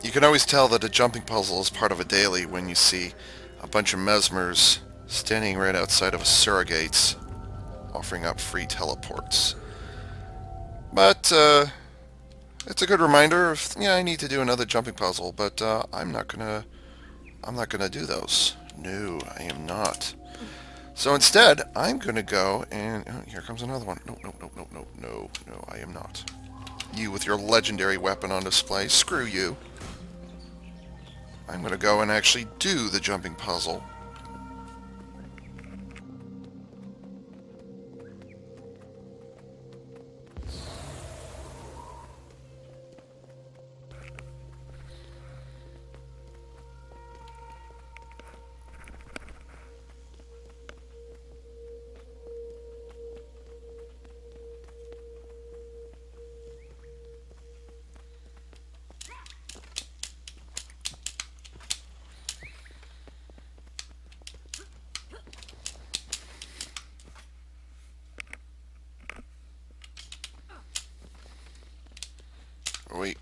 You can always tell that a jumping puzzle is part of a daily when you see a bunch of mesmers standing right outside of a surrogate's offering up free teleports. But it's a good reminder of, yeah, I need to do another jumping puzzle, but I'm not gonna do those. No, I am not. So instead, I'm gonna go and oh, here comes another one. No, no, no, no, no, no, no, I am not. You with your legendary weapon on display, screw you. I'm gonna go and actually do the jumping puzzle.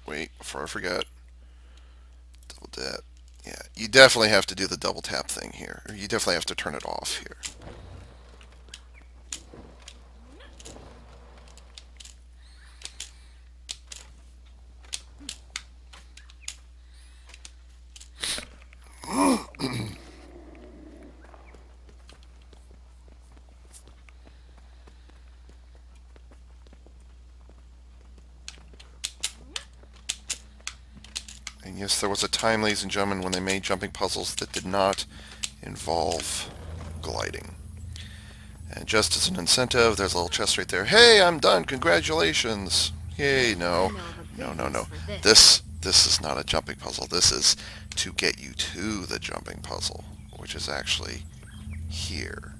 Wait, before I forget. Double tap. Yeah, you definitely have to do the double tap thing here. Or you definitely have to turn it off here. And yes, there was a time, ladies and gentlemen, when they made jumping puzzles that did not involve gliding. And just as an incentive, there's a little chest right there. Hey, I'm done. Congratulations. Yay, no. No, no, no. This is not a jumping puzzle. This is to get you to the jumping puzzle, which is actually here.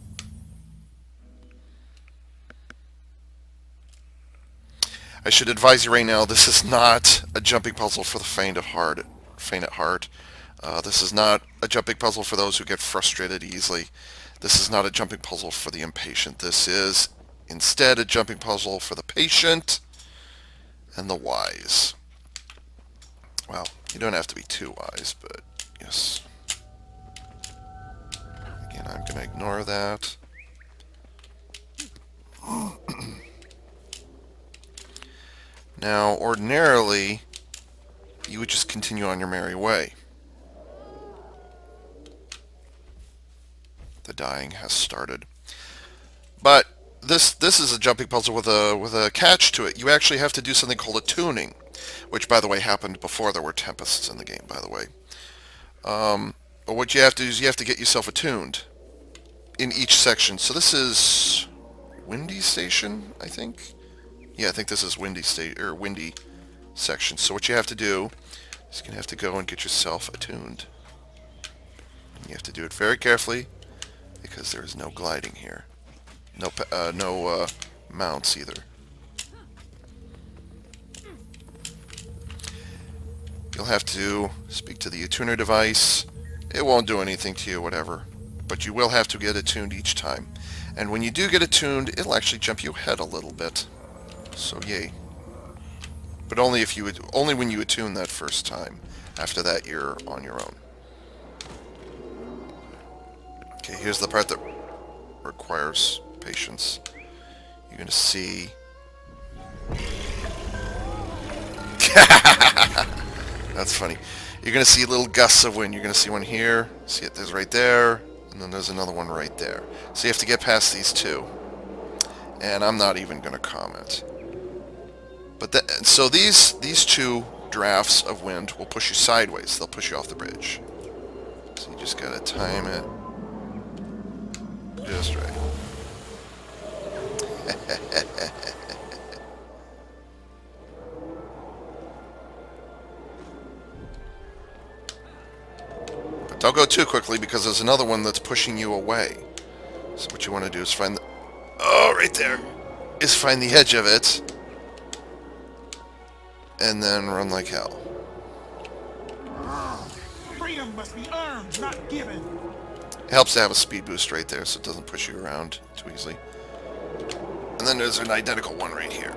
I should advise you right now, this is not a jumping puzzle for the faint of heart. Faint at heart. This is not a jumping puzzle for those who get frustrated easily. This is not a jumping puzzle for the impatient. This is instead a jumping puzzle for the patient and the wise. Well, you don't have to be too wise, but yes. Again, I'm going to ignore that. Now, ordinarily, you would just continue on your merry way. The dying has started. But this is a jumping puzzle with a catch to it. You actually have to do something called attuning, which, by the way, happened before there were tempests in the game, by the way. But what you have to do is you have to get yourself attuned in each section. So this is Windy Station, I think. Yeah, I think this is Windy State or Windy section. So what you have to do is you're gonna have to go and get yourself attuned. And you have to do it very carefully because there is no gliding here. No mounts either. You'll have to speak to the attuner device. It won't do anything to you, whatever. But you will have to get attuned each time. And when you do get attuned, it'll actually jump you ahead a little bit. So yay. But only when you attune that first time. After that, you're on your own. Okay, here's the part that requires patience. You're gonna see. That's funny. You're gonna see little gusts of wind. You're gonna see one here. See it? There's right there, and then there's another one right there. So you have to get past these two. And I'm not even gonna comment. But so these two drafts of wind will push you sideways. They'll push you off the bridge. So you just gotta time it just right. But don't go too quickly because there's another one that's pushing you away. So what you want to do is find the... Oh, right there. Is find the edge of it. And then run like hell. Freedom must be earned, not given. It helps to have a speed boost right there so it doesn't push you around too easily. And then there's an identical one right here.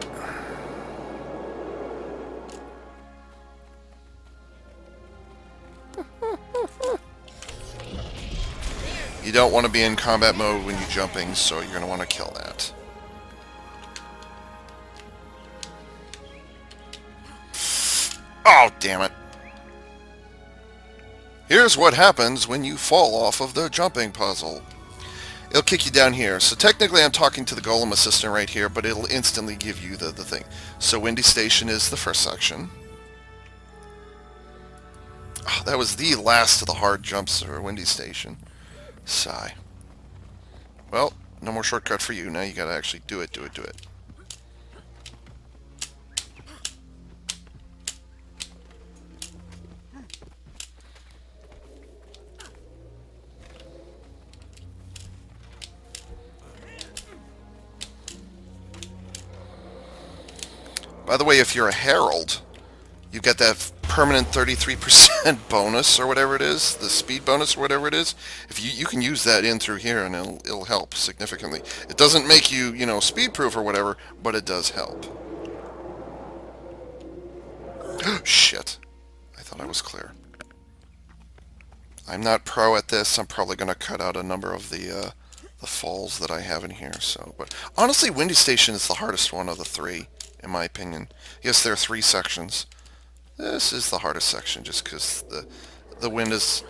You don't want to be in combat mode when you're jumping, so you're going to want to kill that. Oh, damn it. Here's what happens when you fall off of the jumping puzzle. It'll kick you down here. So technically I'm talking to the Goemm assistant right here, but it'll instantly give you the thing. So Windy Station is the first section. Oh, that was the last of the hard jumps for Windy Station. Sigh. Well, no more shortcut for you. Now you gotta actually do it. By the way, if you're a Herald, you get that permanent 33% bonus or whatever it is, the speed bonus or whatever it is. If you can use that in through here and it'll help significantly. It doesn't make you, speed proof or whatever, but it does help. Shit. I thought I was clear. I'm not pro at this. I'm probably going to cut out a number of the falls that I have in here. So, but honestly, Windy Station is the hardest one of the three, in my opinion. Yes, there are 3 sections. This is the hardest section just because the wind is...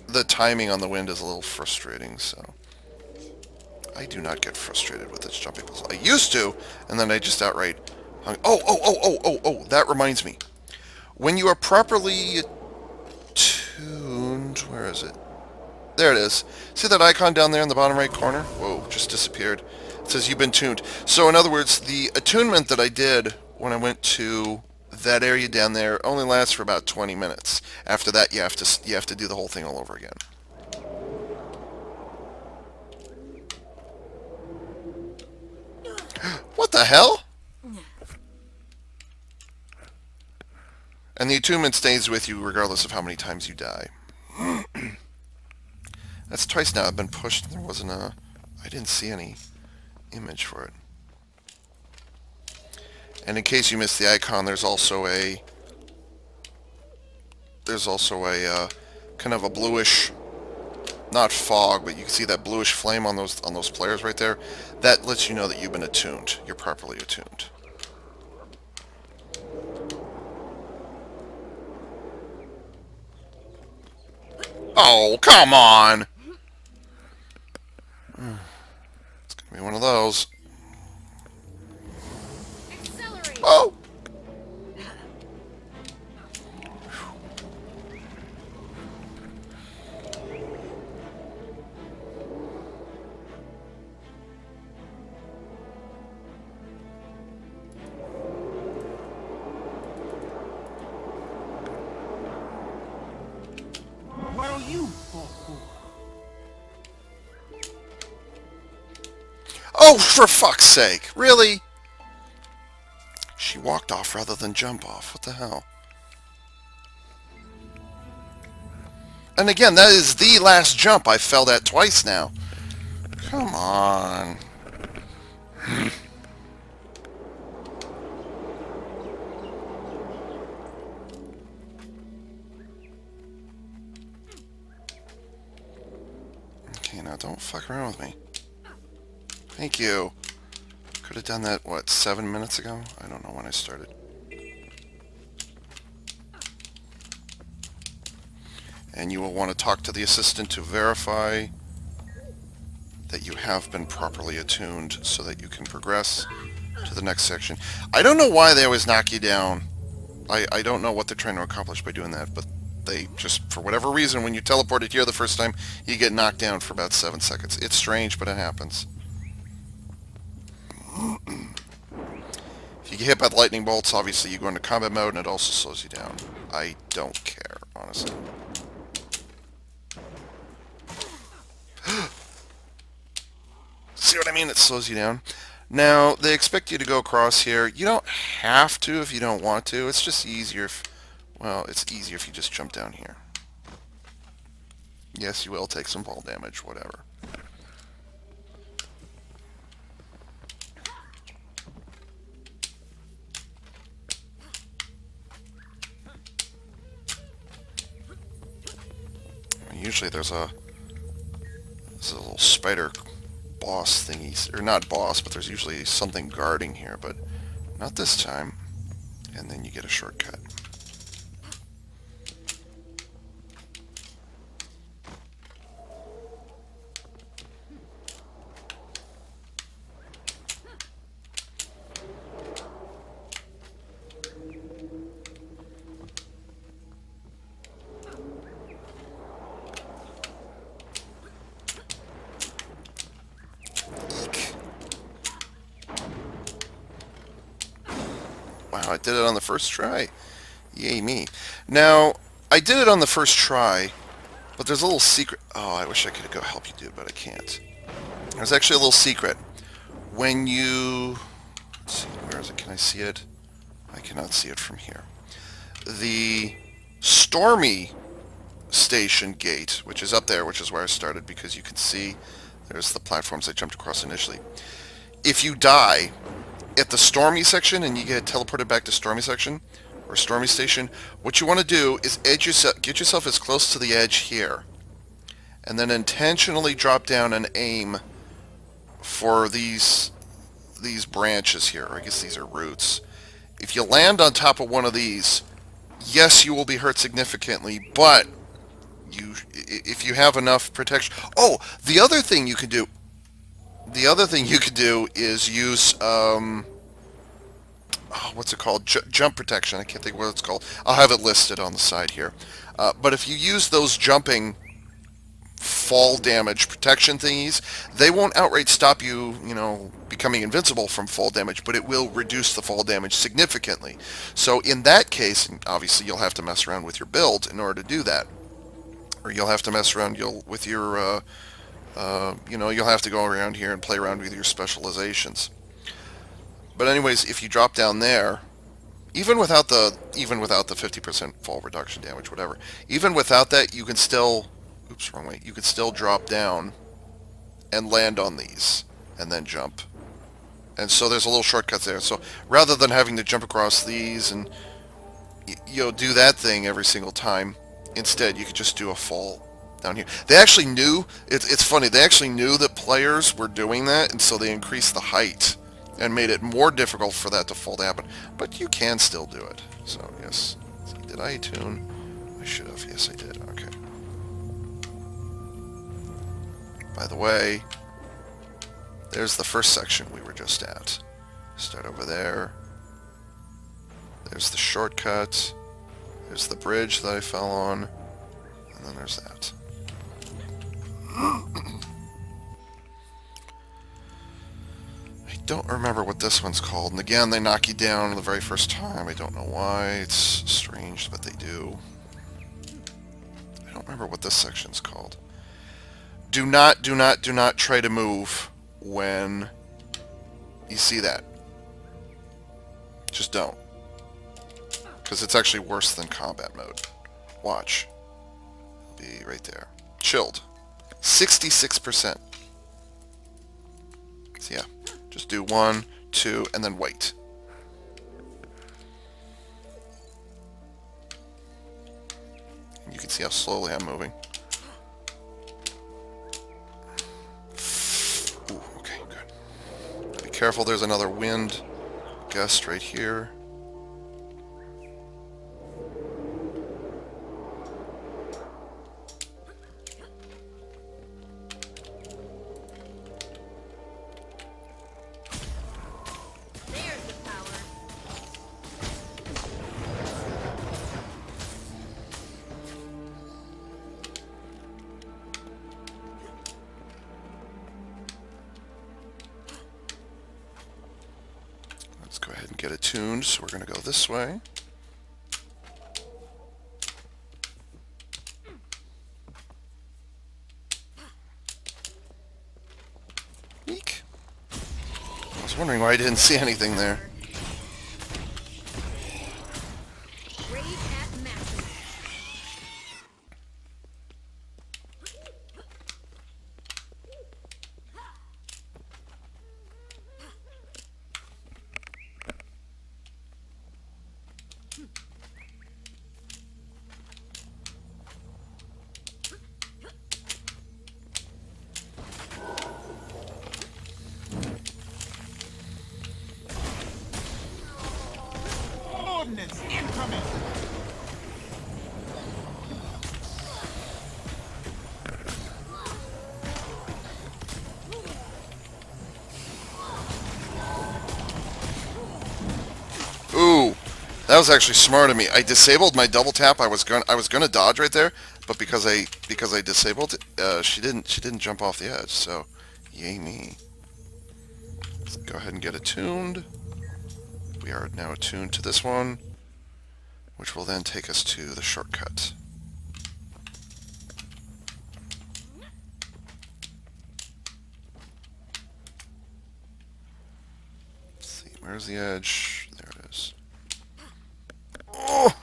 The timing on the wind is a little frustrating, so... I do not get frustrated with this jumping puzzle. I used to, and then I just outright hung... Oh, that reminds me. When you are properly tuned... Where is it? There it is. See that icon down there in the bottom right corner? Whoa, just disappeared. It says you've been tuned. So in other words, the attunement that I did when I went to that area down there only lasts for about 20 minutes. After that, you have to do the whole thing all over again. What the hell? And the attunement stays with you regardless of how many times you die. That's twice now I've been pushed and there wasn't a... I didn't see any image for it. And in case you missed the icon, there's also a kind of a bluish, not fog, but you can see that bluish flame on those players right there. That lets you know that you've been attuned. You're properly attuned. Oh, come on! It's gonna be one of those. Accelerate. Oh! What are you for? Oh, for fuck's sake! Really? She walked off rather than jump off. What the hell? And again, that is the last jump. I fell that twice now. Come on. Okay, now don't fuck around with me. Thank you. Could have done that, what, 7 minutes ago? I don't know when I started. And you will want to talk to the assistant to verify that you have been properly attuned so that you can progress to the next section. I don't know why they always knock you down. I don't know what they're trying to accomplish by doing that, but they just, for whatever reason, when you teleported here the first time, you get knocked down for about 7 seconds. It's strange, but it happens. If you get hit by the lightning bolts, obviously you go into combat mode, and it also slows you down. I don't care, honestly. See what I mean? It slows you down. Now, they expect you to go across here. You don't have to if you don't want to. It's just easier if... Well, it's easier if you just jump down here. Yes, you will take some fall damage, whatever. Usually there's a little spider boss thingy, or not boss, but there's usually something guarding here, but not this time. And then you get a shortcut. Eek. Wow, I did it on the first try. Yay me. Now, I did it on the first try, but there's a little secret. Oh, I wish I could go help you, dude, but I can't. There's actually a little secret. When you... Let's see, where is it? Can I see it? I cannot see it from here. The Stormy Station gate, which is up there, which is where I started, because you can see there's the platforms I jumped across initially. If you die at the Stormy section and you get teleported back to Stormy section, or Stormy Station, what you want to do is get yourself as close to the edge here, and then intentionally drop down and aim for these branches here. I guess these are roots. If you land on top of one of these, yes, you will be hurt significantly, but if you have enough protection. Oh, the other thing you could do is use what's it called? Jump protection. I can't think what it's called. I'll have it listed on the side here. But if you use those jumping fall damage protection thingies, they won't outright stop you, becoming invincible from fall damage, but it will reduce the fall damage significantly. So in that case, obviously you'll have to mess around with your build in order to do that. Or you'll have to mess around with your, you'll have to go around here and play around with your specializations. But anyways, if you drop down there, even without the 50% fall reduction damage, whatever, even without that, you can still, oops, wrong way, you can still drop down and land on these, and then jump. And so there's a little shortcut there. So rather than having to jump across these and do that thing every single time, instead you could just do a fall down here. They actually knew, it's funny, they actually knew that players were doing that, and so they increased the height and made it more difficult for that to fall to happen. But you can still do it. So yes. Did I tune? I should have. Yes, I did. Okay. By the way, there's the first section we were just at. Start over there. There's the shortcut. There's the bridge that I fell on. And then there's that. I don't remember what this one's called. And again, they knock you down the very first time. I don't know why. It's strange, but they do. I don't remember what this section's called. Do not try to move when you see that. Just don't. Because it's actually worse than combat mode. Watch. It'll be right there. Chilled. 66%. So yeah. Just do 1, 2, and then wait. And you can see how slowly I'm moving. Ooh, okay, good. Be careful, there's another wind gust right here. Let's go ahead and get it tuned, so we're going to go this way. Eek. I was wondering why I didn't see anything there. was actually smart of me. I disabled my double tap. I was gonna dodge right there, but because I disabled it, she didn't jump off the edge. So, yay me. Let's go ahead and get attuned. We are now attuned to this one, which will then take us to the shortcut. Let's see, where's the edge? There it is. Oh!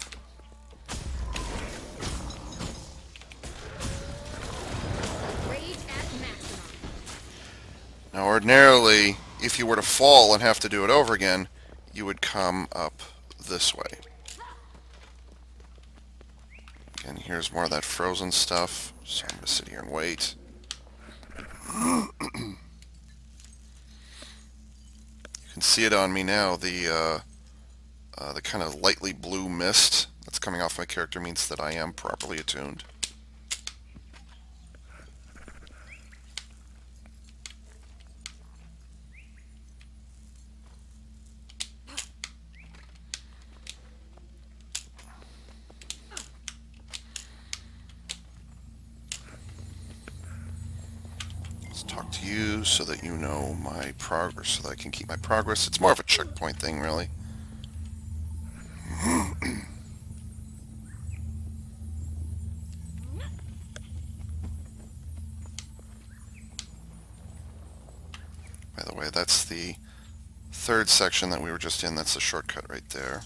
Now, ordinarily, if you were to fall and have to do it over again, you would come up this way. Again, here's more of that frozen stuff, so I'm going to sit here and wait. You can see it on me now. The kind of lightly blue mist that's coming off my character means that I am properly attuned. Let's talk to you so that you know my progress, so that I can keep my progress. It's more of a checkpoint thing, really. By the way, that's the third section that we were just in. That's the shortcut right there.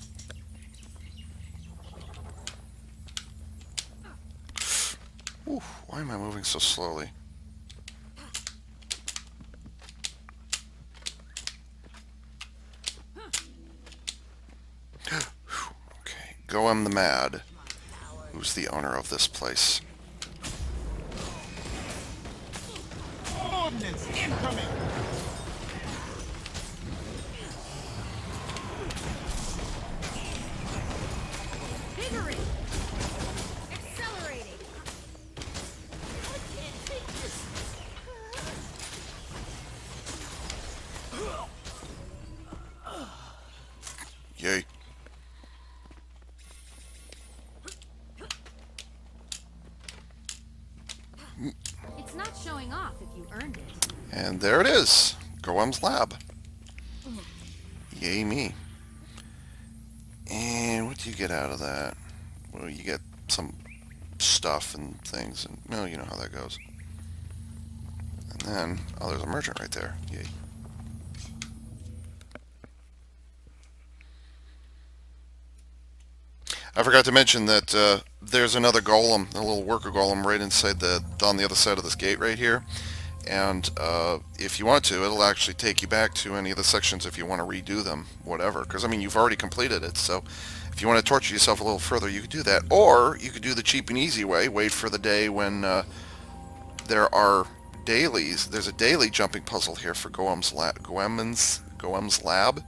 Ooh, why am I moving so slowly? Okay, Goemm the Mad, who's the owner of this place. Ordnance incoming! Figuring! Accelerating! I can't take this! Yay. It's not showing off if you earned it. And there it is, Goemm's lab. Yay me. And what do you get out of that? Well, you get some stuff and things, and well, you know how that goes. And then, oh, there's a merchant right there. Yay. I forgot to mention that there's another golem, a little worker golem right inside on the other side of this gate right here. And if you want to, it'll actually take you back to any of the sections if you want to redo them, whatever. Because, I mean, you've already completed it, so if you want to torture yourself a little further, you could do that. Or you could do the cheap and easy way, wait for the day when there are dailies. There's a daily jumping puzzle here for Goemm's lab.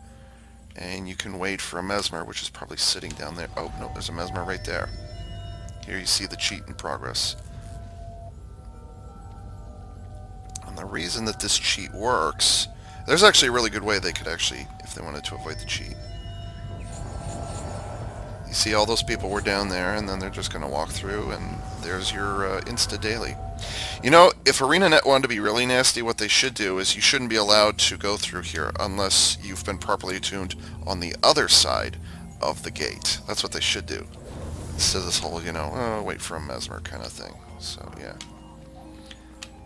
And you can wait for a mesmer, which is probably sitting down there. Oh, no, there's a mesmer right there. Here you see the cheat in progress. And the reason that this cheat works, there's actually a really good way they could actually, if they wanted to avoid the cheat. You see all those people were down there, and then they're just going to walk through, and there's your Insta Daily. You know, if ArenaNet wanted to be really nasty, what they should do is you shouldn't be allowed to go through here unless you've been properly attuned on the other side of the gate. That's what they should do. Instead of this whole, you know, oh, wait for a mesmer kind of thing. So, yeah.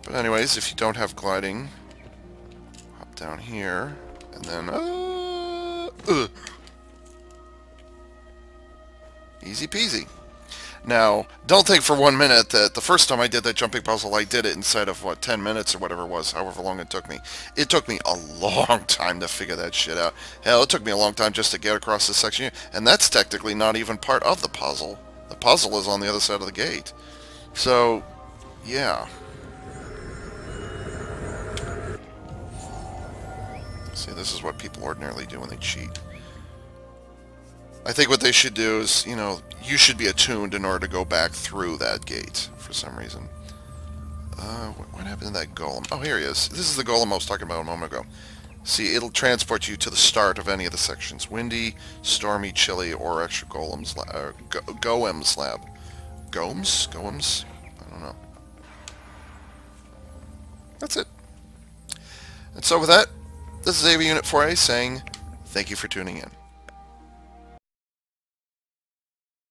But anyways, if you don't have gliding, hop down here, and then, easy peasy. Now, don't think for 1 minute that the first time I did that jumping puzzle, I did it inside of, 10 minutes or whatever it was, however long it took me. It took me a long time to figure that shit out. Hell, it took me a long time just to get across this section here, and that's technically not even part of the puzzle. The puzzle is on the other side of the gate. So, yeah. See, this is what people ordinarily do when they cheat. I think what they should do is, you know, you should be attuned in order to go back through that gate for some reason. What happened to that golem? Oh, here he is. This is the golem I was talking about a moment ago. See, it'll transport you to the start of any of the sections. Windy, stormy, chilly, or extra Goemm's lab. Goems? Goems? I don't know. That's it. And so with that, this is AV Unit 4A saying thank you for tuning in.